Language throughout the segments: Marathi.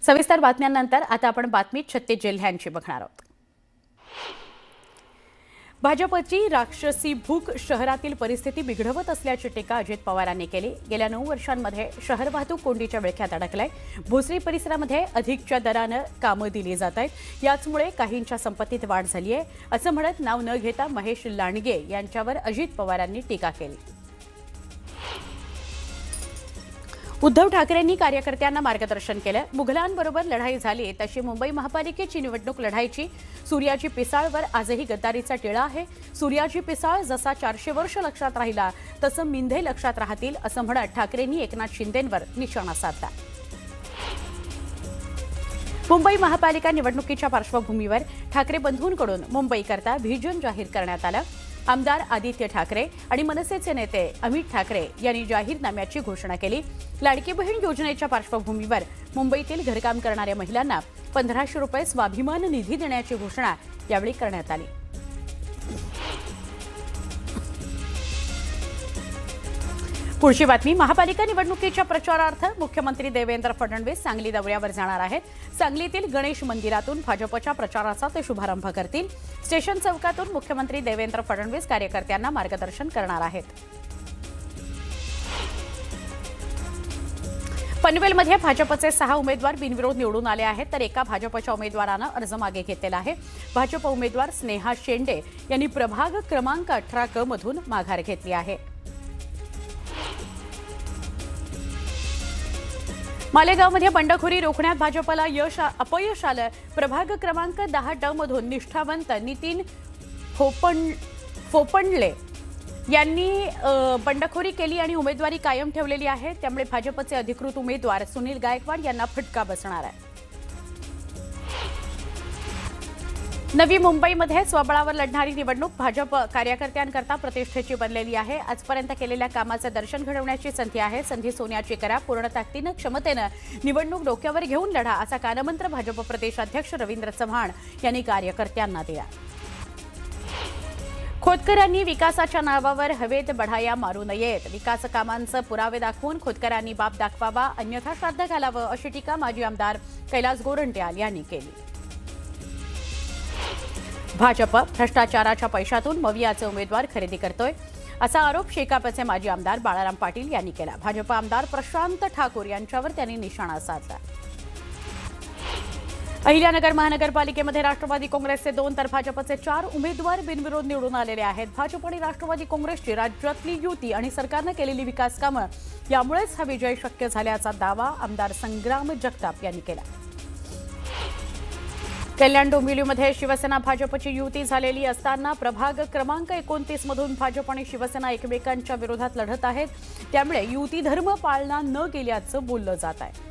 सविस्तर बातम्यांनंतर आता आपण बातमी 36 जिल्ह्यांची बघणार आहोत। भाजपची राक्षसी भूक शहरातील परिस्थिती बिघडवत असल्याची टीका अजित पवारांनी केली। गेल्या 9 वर्षांमध्ये शहर वाहतूक कोंडीच्या विळख्यात अडकलाय। भोसरी परिसरामध्ये अधिकच्या दरानं कामं दिली जात आहेत। याचमुळे काहींच्या संपत्तीत वाढ झाली आहे असं म्हणत नाव न घेता महेश लांडगे यांच्यावर अजित पवारांनी टीका केली। उद्धव ठाकरेंनी कार्यकर्त्यांना मार्गदर्शन केलं। मुघलांबरोबर लढाई झाली तशी मुंबई महापालिकेची निवडणूक लढायची। सूर्याजी पिसाळवर आजही गद्दारीचा टिळा आहे। सूर्याजी पिसाळ जसा 400 वर्ष लक्षात राहिला तसं मिंधे लक्षात राहतील असं म्हणत ठाकरेंनी एकनाथ शिंदेंवर निशाणा साधला। मुंबई महापालिका निवडणुकीच्या पार्श्वभूमीवर ठाकरे बंधूंकडून मुंबईकरता व्हिजन जाहीर करण्यात आलं। आमदार आदित्य ठाकरे आणि मनसेचे नेते अमित ठाकरे यांनी जाहीरनाम्याची घोषणा केली। लाडकी बहीण योजनेच्या पार्श्वभूमीवर मुंबईतील घरकाम करणाऱ्या महिलांना 1500 रुपये स्वाभिमान निधी देण्याची घोषणा यावेळी करण्यात आली। पुढची बातमी महापालिका निवडणुकीच्या प्रचारार्थ मुख्यमंत्री देवेंद्र फडणवीस सांगली दौऱ्यावर जाणार आहेत। सांगलीतील गणेश मंदिरातून भाजपच्या प्रचाराचा ते शुभारंभ करतील। स्टेशन चौकातून मुख्यमंत्री देवेंद्र फडणवीस कार्यकर्त्यांना मार्गदर्शन करणार आहेत। पनवेलमध्ये भाजपचे 6 उमेदवार बिनविरोध निवडून आले आहेत, तर एका भाजपच्या उमेदवारानं अर्ज मागे घेतलेला आहे। भाजप उमेदवार स्नेहा शेंडे यांनी प्रभाग क्रमांक 18 क मधून माघार घेतली आहे। मालेगावमध्ये बंडखोरी रोखण्यात भाजपला अपयश आलं। प्रभाग क्रमांक 10 ड मधून निष्ठावंत नितीन फोपंडले यांनी बंडखोरी केली आणि उमेदवारी कायम ठेवलेली आहे। त्यामुळे भाजपचे अधिकृत उमेदवार सुनील गायकवाड यांना फटका बसणार आहे। नवी मुंबईमध्ये स्वबळावर लढणारी निवडणूक भाजप कार्यकर्त्यांकरता प्रतिष्ठेची बनलेली आहे। आजपर्यंत केलेल्या कामाचं दर्शन घडवण्याची संधी आहे। संधी सोन्याची करा, पूर्ण ताकदीनं क्षमतेनं निवडणूक डोक्यावर घेऊन लढा असा कानमंत्र भाजप प्रदेशाध्यक्ष रवींद्र चव्हाण यांनी कार्यकर्त्यांना दिला। खोतकरांनी विकासाच्या नावावर हवेत बढाया मारू नयेत। विकास कामांचे पुरावे दाखवून खोतकरांनी बाप दाखवावा, अन्यथा श्राद्ध घालावं अशी टीका माजी आमदार कैलास गोरंट्याल यांनी केली। भाजप भ्रष्टाचाराच्या पैशातून मवियाचे उमेदवार खरेदी करतोय असा आरोप शेकापचे माजी आमदार बाळाराम पाटील यांनी केला। भाजप आमदार प्रशांत ठाकूर यांच्यावर त्यांनी निशाणा साधला। अहिल्यानगर महानगरपालिकेमध्ये राष्ट्रवादी काँग्रेसचे 2 तर भाजपचे 4 उमेदवार बिनविरोध निवडून आलेले आहेत। भाजप आणि राष्ट्रवादी काँग्रेसची राज्यातली युती आणि सरकारने केलेली विकास कामं यामुळेच हा विजय शक्य झाल्याचा दावा आमदार संग्राम जगताप यांनी केला। कल्याण डोंबिवलीमध्ये शिवसेना भाजपची युती झालेली असताना प्रभाग क्रमांक 29 मधून भाजप आणि शिवसेना एकमेकांच्या विरोधात लढत आहेत। त्यामुळे युती धर्म पाळला न गेल्याचं बोललं जात आहे।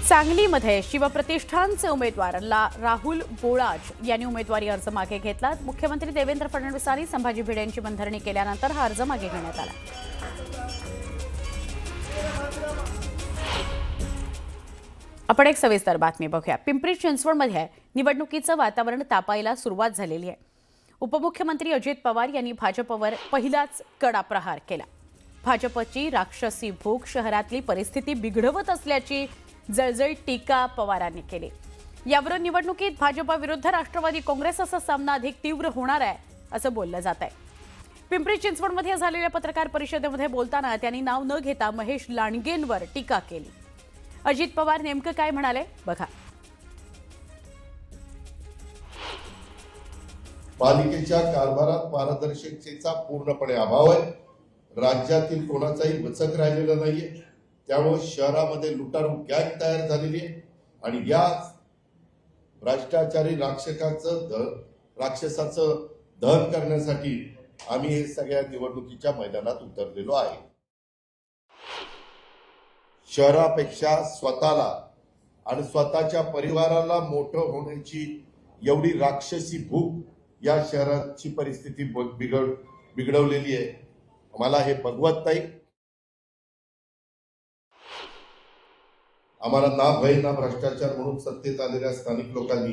सांगलीमध्ये शिवप्रतिष्ठानचे उमेदवार राहुल बोळाज यांनी उमेदवारी अर्ज मागे घेतला। मुख्यमंत्री देवेंद्र फडणवीसांनी संभाजी भिडे यांची बंधरणी केल्यानंतर हा अर्ज मागे घेण्यात आला। आपण एक सविस्तर बातमी बघूया। पिंपरी चिंचवडमध्ये निवडणुकीचं वातावरण तापायला सुरुवात झालेली आहे। उपमुख्यमंत्री अजित पवार यांनी भाजपवर पहिलाच कडा प्रहार केला। भाजपची राक्षसी भूक शहरातली परिस्थिती बिघडवत असल्याची जळजळीत टीका पवारांनी केली। यावरून निवडणुकीत भाजपविरुद्ध राष्ट्रवादी काँग्रेस असा सामना अधिक तीव्र होणार आहे असं बोललं जात आहे। पिंपरी चिंचवडमध्ये झालेल्या पत्रकार परिषदेमध्ये बोलताना त्यांनी नाव न घेता महेश लांडगेंवर टीका केली। अजित पवार नेमकं काय म्हणाले बघा। पालिकेच्या कारभारात पारदर्शकतेचा पूर्णपणे अभाव आहे। राज्यातील कोणाचाही वचक राहिलेला नाहीये। त्यामुळे शहरामध्ये लुटारू गँग तयार झालेली आहे आणि या भ्रष्टाचारी राक्षसाचं दहन करण्यासाठी आम्ही हे सगळ्या निवडणुकीच्या मैदानात उतरलेलो आहे। शहरापेक्षा स्वतःला आणि स्वतःच्या परिवाराला मोठं होण्याची एवढी राक्षसी भूक या शहराची परिस्थिती बिघडवलेली आहे। मला हे बघवत नाही। आम्हाला ना भय ना भ्रष्टाचार म्हणून सत्तेत आलेल्या स्थानिक लोकांनी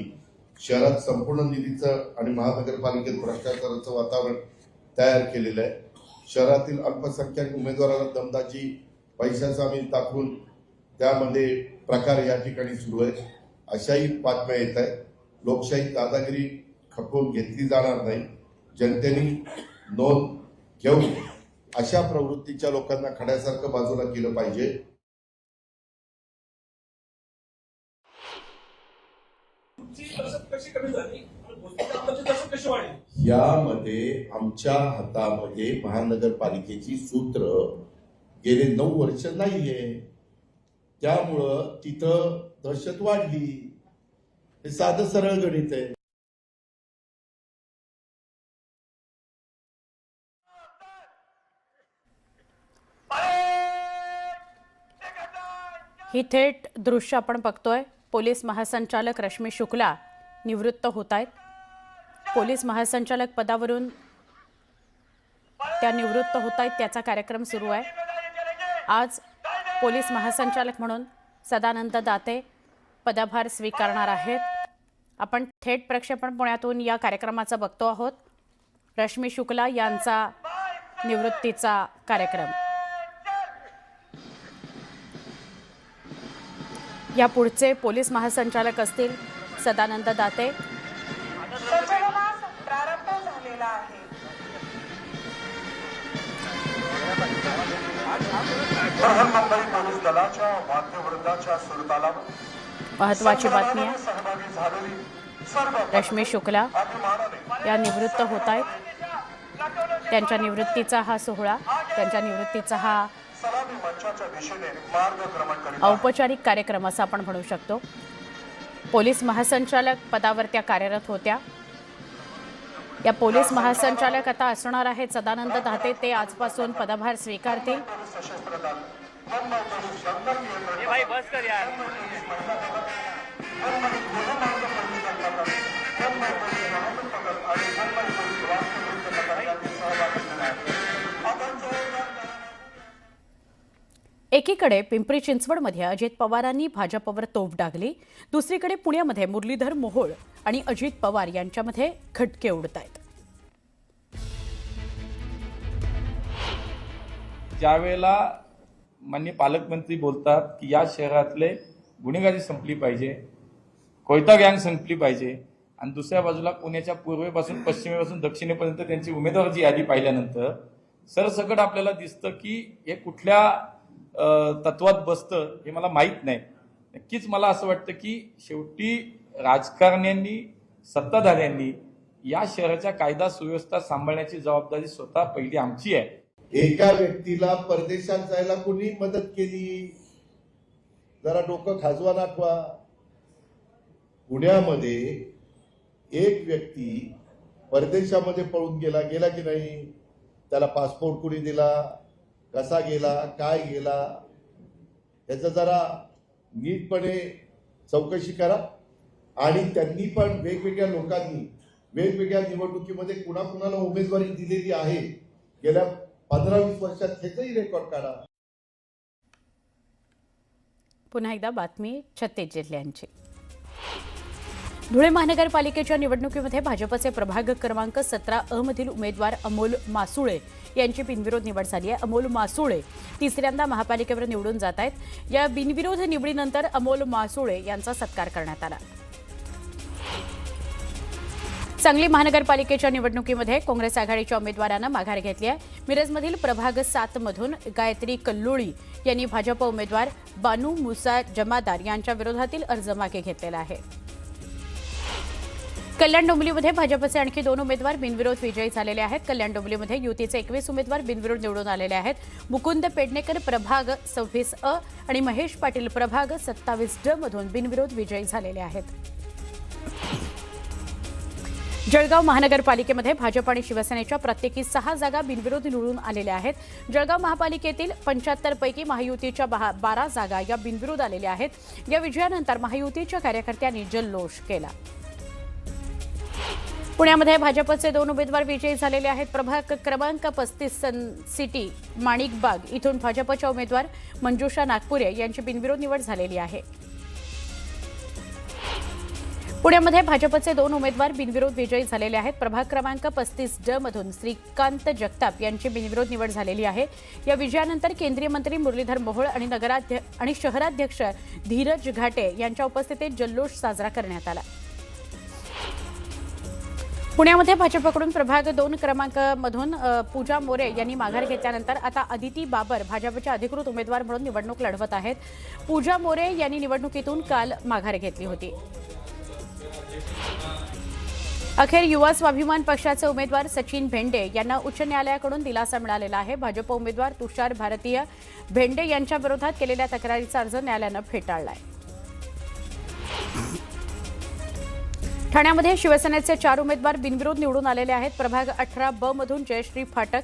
शहरात संपूर्ण निधीचं आणि महानगरपालिकेत भ्रष्टाचाराचं वातावरण तयार केलेलं आहे। शहरातील अल्पसंख्याक उमेदवाराला दमदाची पैशाचा आम्ही दाखवून त्यामध्ये प्रकार या ठिकाणी सुरू आहेत अशाही बातम्या येत आहेत. लोकशाही दादागिरी खपवून घेतली जाणार नाही. जनतेने नोंद घेऊन अशा प्रवृत्तीच्या लोकांना खड्यासारखं बाजूला केलं पाहिजे. यामध्ये आमच्या हातामध्ये महानगरपालिकेची सूत्र गेले 9 वर्ष नाहीये. त्यामुळं तिथं दहशत वाढली. हे साधं सरळ गणित आहे. ही थेट दृश्य आपण बघतोय. पोलीस महासंचालक रश्मी शुक्ला निवृत्त होत आहेत. पोलीस महासंचालक पदावरून त्या निवृत्त होत आहेत. त्याचा कार्यक्रम सुरू आहे. आज पोलीस महासंचालक म्हणून सदानंद दाते पदभार स्वीकारणार आहेत. आपण थेट प्रक्षेपण पुण्यातून या कार्यक्रमाचा बघतो आहोत. रश्मी शुक्ला यांचा निवृत्तीचा कार्यक्रम. या पुढचे पोलीस महासंचालक असतील सदानंद दाते. प्रारंभ झालेला आहे. बृहन्मुंबई पोलीस दलाच्या वाद्यवृंदाच्या सुरतालावर महत्वाची बातमी आहे. सहभागी झालेली सर्व रश्मी शुक्ला या निवृत्त होत आहेत. त्यांच्या निवृत्तीचा हा सोहळा, त्यांच्या निवृत्तीचा हा सलामी मंचाच्या दिशेने मार्गक्रमण करीत औपचारिक कार्यक्रम असं आपण म्हणू शकतो. पोलीस महासंचालक पदावर त्या कार्यरत होत्या. या पोलीस महासंचालक आता असणार आहेत सदानंद दाते. ते आजपासून पदभार स्वीकारतील. सशस्त्र दल मुंबई पोलीस शंकर नियंत्रण बस कर यार मुंबई गुन्हेगार पोलीस दल मुंबई पोलीस वाहतूक पथक आणि मुंबई पोलीस वास्तविक पथक यांनी सहभागी झाले आहेत. आपण जोरदार एकीकडे पिंपरी चिंचवडमध्ये अजित पवारांनी भाजपवर तोफ डागली. दुसरीकडे पुण्यामध्ये मुरलीधर मोहोळ आणि अजित पवार यांच्यामध्ये खटके उडत आहेत. ज्यावेळेला माननीय पालकमंत्री बोलतात की या शहरातले गुन्हेगारी संपली पाहिजे, कोयता गँग संपली पाहिजे, आणि दुसऱ्या बाजूला पुण्याच्या पूर्वेपासून पश्चिमेपासून दक्षिणेपर्यंत त्यांची उमेदवाराची यादी पाहिल्यानंतर सरसकट आपल्याला दिसतं की हे कुठल्या तत्वात बसतं हे मला माहीत नाही. नक्कीच मला असं वाटतं की शेवटी राजकारण्यांनी, सत्ताधाऱ्यांनी या शहराच्या कायदा सुव्यवस्था सांभाळण्याची जबाबदारी स्वतः पहिली आमची आहे. एका व्यक्तीला परदेशात जायला कोणी मदत केली? जरा डोकं खाजवा नाठवा. पुण्यामध्ये एक व्यक्ती परदेशामध्ये पळून गेला की नाही? त्याला पासपोर्ट कोणी दिला? कसा गेला? काय गेला? याचं जरा नीटपणे चौकशी करा. आणि त्यांनी पण वेगवेगळ्या लोकांनी वेगवेगळ्या निवडणुकीमध्ये कुणाकुणाला उमेदवारी दिलेली आहे गेल्या 15-20 वर्षात, त्याचंही रेकॉर्ड काढा. पुन्हा एकदा बातमी छत्तीस जिल्ह्यांची. धुळे महानगरपालिकेच्या निवडणुकीमध्ये भाजपचे प्रभाग क्रमांक 17 मधील उमेदवार अमोल मासुळे यांची बिनविरोध निवड झाली आहे. अमोल मासुळे तिसऱ्यांदा महापालिकेवर निवडून जात आहेत. या बिनविरोध निवडीनंतर अमोल मासुळे यांचा सत्कार करण्यात आला. सांगली महानगरपालिकेच्या निवडणुकीमध्ये काँग्रेस आघाडीच्या उमेदवारानं माघार घेतली आहे. मिरजमधील प्रभाग 7 मधून गायत्री कल्लोळी यांनी भाजप उमेदवार बानू मुसा जमादार यांच्या विरोधातील अर्ज मागे घेतलेला आहे. कल्याण डोंबिवलीमध्ये भाजपचे आणखी 2 उमेदवार बिनविरोध विजयी झालेले आहेत. कल्याण डोंबिवलीमध्ये युतीचे 21 उमेदवार बिनविरोध निवडून आलेले आहेत. मुकुंद पेडणेकर प्रभाग 26 आणि महेश पाटील प्रभाग 27 मधून बिनविरोध विजयी झालेले आहेत. जळगाव महानगरपालिकेमध्ये भाजप आणि शिवसेनेच्या प्रत्येकी 6 जागा बिनविरोध निवडून आलेल्या आहेत. जळगाव महापालिकेतील 75 पैकी महायुतीच्या 12 जागा या बिनविरोध आलेल्या आहेत. या विजयानंतर महायुतीच्या कार्यकर्त्यांनी जल्लोष केला. पुण्यामध्ये भाजपचे 2 उमेदवार विजयी झालेले आहेत. प्रभाग क्रमांक 35 सन सिटी माणिकबाग इथून भाजपच्या उमेदवार मंजुषा नागपुरे यांची बिनविरोध निवड झालेली आहे. पुण्यामध्ये भाजपचे 2 उमेदवार बिनविरोध विजयी झालेले आहेत. प्रभाग क्रमांक 35D मधून श्रीकांत जगताप यांची बिनविरोध निवड झालेली आहे. या विजयानंतर केंद्रीय मंत्री मुरलीधर मोहोळ आणि शहराध्यक्ष धीरज घाटे यांच्या उपस्थितीत जल्लोष साजरा करण्यात आला. पुण्यामध्ये भाजपकडून प्रभाग 2 क्रमांकामधून पूजा मोरे यांनी माघार घेतल्यानंतर आता अदिती बाबर भाजपच्या अधिकृत उमेदवार म्हणून निवडणूक लढवत आहेत. पूजा मोरे यांनी निवडणुकीतून काल माघार घेतली होती. अखेर युवा स्वाभिमान पक्षाचे उमेदवार सचिन भेंडे यांना उच्च न्यायालयाकडून दिलासा मिळालेला आहे. भाजप उमेदवार तुषार भारतीय भेंडे यांच्या विरोधात केलेल्या तक्रारीचा अर्ज न्यायालयानं फेटाळलाय. ठाण्यामध्ये शिवसेनेचे 4 उमेदवार बिनविरोध निवडून आलेले आहेत. प्रभाग 18B मधून जयश्री फाटक,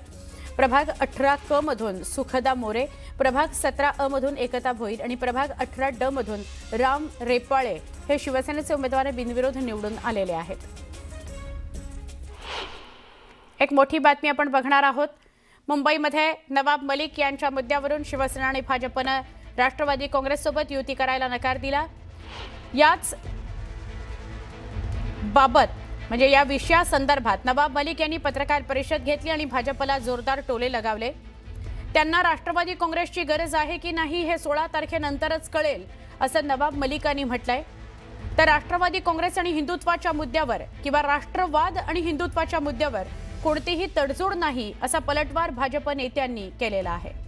प्रभाग 18K मधून सुखदा मोरे, प्रभाग 17A मधून एकता भोईर आणि प्रभाग 18D मधून राम रेपाळे हे शिवसेनेचे उमेदवार बिनविरोध निवडून आलेले आहेत. एक मोठी बातमी आपण बघणार आहोत. मुंबईमध्ये नवाब मलिक यांच्या मुद्द्यावरून शिवसेना आणि भाजपनं राष्ट्रवादी काँग्रेससोबत युती करायला नकार दिला. याच बाबत म्हणजे या विषयासंदर्भात नवाब मलिक यांनी पत्रकार परिषद घेतली आणि भाजपला जोरदार टोले लगावले. त्यांना राष्ट्रवादी काँग्रेसची गरज आहे की नाही हे 16 तारखेनंतरच कळेल असं नवाब मलिकांनी म्हटलंय. तर राष्ट्रवादी काँग्रेस आणि हिंदुत्वाच्या मुद्द्यावर किंवा राष्ट्रवाद आणि हिंदुत्वाच्या मुद्द्यावर कोणतीही तडजोड नाही असा पलटवार भाजप नेत्यांनी केलेला आहे.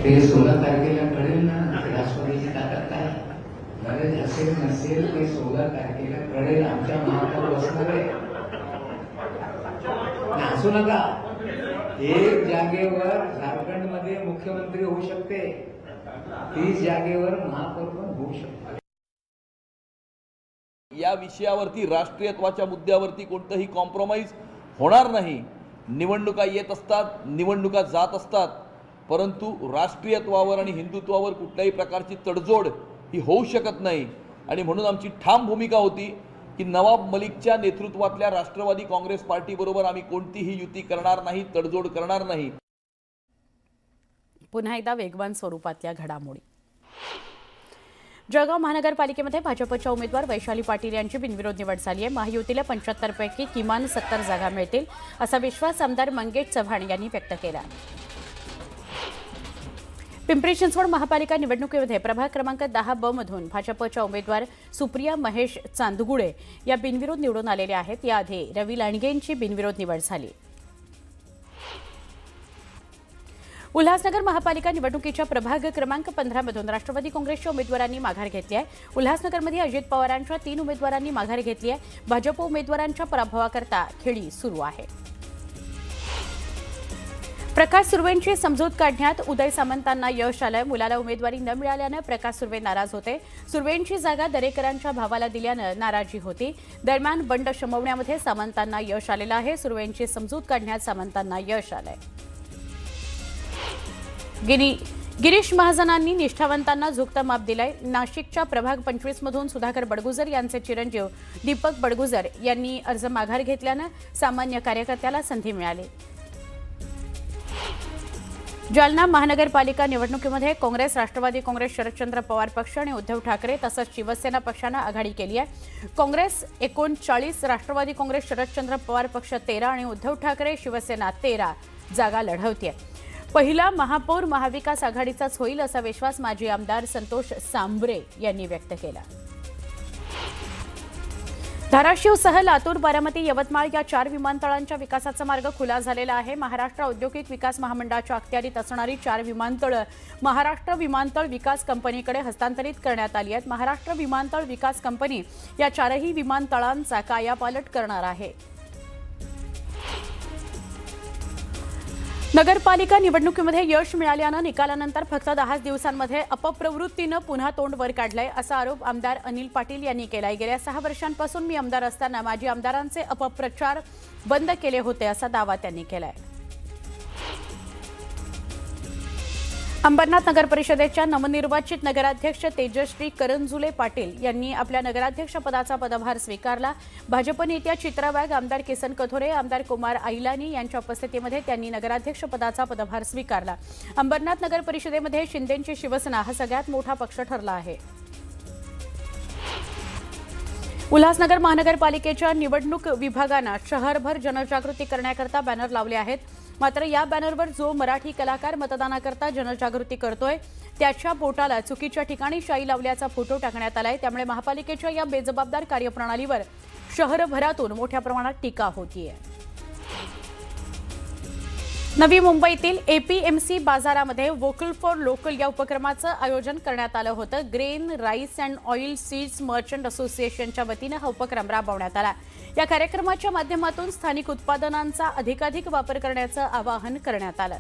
ते 16 तारखेला कळेल ना राष्ट्रवादीची ताकद काय. गरज असेल नसेल ते 16 तारखेला कळेल. आमच्या महापौर बसणार आहे. हसू नका. एक जागेवर झारखंडमध्ये मुख्यमंत्री होऊ शकते, 30 जागेवर महापौर पण होऊ शकते. या विषयावरती राष्ट्रीयत्वाच्या मुद्द्यावरती कोणतंही कॉम्प्रोमाइज होणार नाही. निवडणुका येत असतात, निवडणुका जात असतात, परंतु राष्ट्रीयत्वावर आणि हिंदुत्वावर कुठल्याही प्रकारची तडजोड ही होऊ शकत नाही. आणि म्हणून आमची ठाम भूमिका होती की नवाब मलिकच्या नेतृत्वातल्या राष्ट्रवादी काँग्रेस पार्टीबरोबर आम्ही कोणतीही युती करणार नाही, तडजोड करणार नाही. पुन्हा एकदा वेगवान स्वरूपातल्या घडामोडी. जळगाव महानगरपालिकेमध्ये भाजपच्या उमेदवार वैशाली पाटील यांची बिनविरोध निवड झाली आहे. महायुतीला 75 पैकी किमान 70 जागा मिळतील असा विश्वास आमदार मंगेश चव्हाण यांनी व्यक्त केला. पिंपरी चिंचवड महापालिका निवडणुकीमध्ये प्रभाग क्रमांक 10B मधून भाजपच्या उमेदवार सुप्रिया महेश चांदगुडे या बिनविरोध निवडून आलेल्या आहेत. याआधी रवी लांडगेंची बिनविरोध निवड झाली. उल्हासनगर महापालिका निवडणुकीच्या प्रभाग क्रमांक 15 मधून राष्ट्रवादी काँग्रेसच्या उमेदवारांनी माघार घेतली आहे. उल्हासनगरमध्ये अजित पवारांच्या 3 उमेदवारांनी माघार घेतली आहे. भाजप उमेदवारांच्या पराभवाकरता खेळी सुरू आहे. प्रकाश सुर्वेंची समजूत काढण्यात उदय सामंतांना यश आलंय. मुलाला उमेदवारी न मिळाल्यानं प्रकाश सुर्वे नाराज होते. सुर्वेंची जागा दरेकरांच्या भावाला दिल्यानं नाराजी होती. दरम्यान बंड शमवण्यामध्ये सामंतांना यश आलेलं आहे. सुर्वेंची समजूत काढण्यात सामंतांना यश आलंय. गिरीश महाजनांनी निष्ठावंतांना झुकतं माप दिलंय. नाशिकच्या प्रभाग 25 मधून सुधाकर बडगुजर यांचे चिरंजीव दीपक बडगुजर यांनी अर्ज माघार घेतल्यानं सामान्य कार्यकर्त्याला संधी मिळाली. जालना महानगरपालिका निवडणुकीमध्ये काँग्रेस, राष्ट्रवादी काँग्रेस, शरदचंद्र पवार पक्ष आणि उद्धव ठाकरे तसंच शिवसेना पक्षानं आघाडी केली आहे. काँग्रेस 39, राष्ट्रवादी काँग्रेस, शरदचंद्र पवार पक्ष 13 आणि उद्धव ठाकरे शिवसेना 13 जागा लढवते. पहिला महापौर महाविकास आघाडीचाच होईल असा विश्वास माजी आमदार संतोष सांबरे यांनी व्यक्त केला. धाराशिवसह लातूर, बारामती, यवतमाळ या 4 विमानतळांच्या विकासाचा मार्ग खुला झालेला आहे. महाराष्ट्र औद्योगिक विकास महामंडळाच्या अखत्यारीत असणारी 4 विमानतळं महाराष्ट्र विमानतळ विकास कंपनीकडे हस्तांतरित करण्यात आली आहेत. महाराष्ट्र विमानतळ विकास कंपनी या 4ही विमानतळांचा कायापालट करणार आहे. नगरपालिका निवडणुकीमध्ये यश मिळाल्यानं निकालानंतर फक्त 10 दिवसांमध्ये अपप्रवृत्तीनं पुन्हा तोंड वर काढलंय असा आरोप आमदार अनिल पाटील यांनी केलाय. गेल्या 6 वर्षांपासून मी आमदार असताना माजी आमदारांचे अपप्रचार बंद केले होते असा दावा त्यांनी केलाय. अंबरनाथ नगर परिषदेच्या नवनिर्वाचित नगराध्यक्ष तेजश्री करंजुले पाटील यांनी आपल्या नगराध्यक्ष पदाचा पदभार स्वीकारला. भाजप नेत्या चित्रा वाघ, आमदार किसन कथोरे, आमदार कुमार आईलानी यांच्या उपस्थितीमध्ये त्यांनी नगराध्यक्ष पदाचा पदभार स्वीकारला. अंबरनाथ नगर परिषदेमध्ये शिंदेंची शिवसेना हा सगळ्यात मोठा पक्ष ठरला आहे. उल्हासनगर महानगरपालिकेच्या निवडणूक विभागानं शहरभर जनजागृती करण्याकरता बॅनर लावले आहेत. मात्र या बॅनरवर जो मराठी कलाकार मतदानाकरता जनजागृती करतोय त्याच्या बोटाला चुकीच्या ठिकाणी शाई लावल्याचा फोटो टाकण्यात आलाय. त्यामुळे महापालिकेच्या या बेजबाबदार कार्यप्रणालीवर शहरभरातून मोठ्या प्रमाणात टीका होतीये. नवी मुंबईतील एपीएमसी बाजारामध्ये वोकल फॉर लोकल या उपक्रमाचं आयोजन करण्यात आलं होतं. Grain, rice and oil seeds merchant असोसिएशनच्या वतीनं हा उपक्रम राबवण्यात आला. या कार्यक्रमाच्या माध्यमातून स्थानिक उत्पादनांचा अधिकाधिक वापर करण्याचं आवाहन करण्यात आलं.